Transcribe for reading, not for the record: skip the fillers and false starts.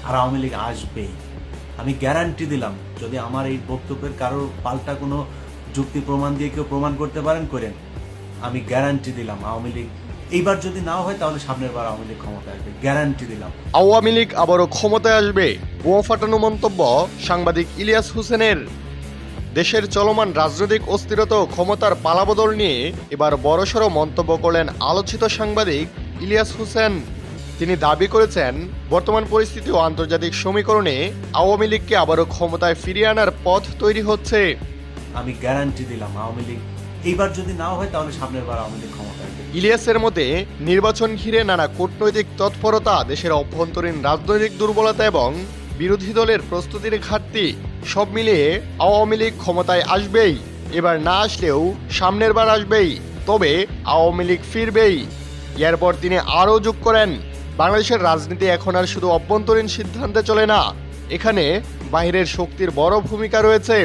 আর আওয়ামী লীগ আসবেই। আমি গ্যারান্টি দিলাম, যদি আমার এই বক্তব্যের কারোর পাল্টা কোনো যুক্তি প্রমাণ দিয়ে কেউ প্রমাণ করতে পারেন করেন, আমি গ্যারান্টি দিলাম আওয়ামী লীগ এইবার যদি নাও হয় তাহলে সামনের বার আওয়ামী লীগ ক্ষমতায় আসবে, গ্যারান্টি দিলাম। আওয়ামী লীগ আবারও ক্ষমতায় আসবে, বোমা ফাটানো মন্তব্য সাংবাদিক ইলিয়াস হোসেনের। দেশের চলমান রাজনৈতিক অস্থিরতা ও ক্ষমতার পালাবদল নিয়ে এবার বড়সড় মন্তব্য করলেন আলোচিত সাংবাদিক ইলিয়াস হোসেন। তিনি দাবি করেছেন, বর্তমান পরিস্থিতি ও আন্তর্জাতিক সমীকরণে আওয়ামী লীগকে আবারও ক্ষমতায় ফিরিয়ে আনার পথ তৈরি হচ্ছে। আমি গ্যারান্টি দিলাম আওয়ামী লীগ এইবার যদি নাও হয় তাহলে সামনের বার আওয়ামী লীগ ক্ষমতায় আসবে। ইলিয়াসের মতে, নির্বাচন ঘিরে নানা কূটনৈতিক তৎপরতা, দেশের অভ্যন্তরীণ রাজনৈতিক দুর্বলতা এবং বিরোধী দলের প্রস্তুতির ঘাটতি সব মিলিয়ে আওয়ামী লীগ ক্ষমতায় আসবেই। এবার না আসলেও সামনের বার আসবেই, তবে আওয়ামী লীগ ফিরবেই। এরপর তিনি আরও যোগ করেন, বাংলাদেশের রাজনীতি এখন আর শুধু অভ্যন্তরীণ সিদ্ধান্তে চলে না, এখানে বাইরের শক্তির বড় ভূমিকা রয়েছে।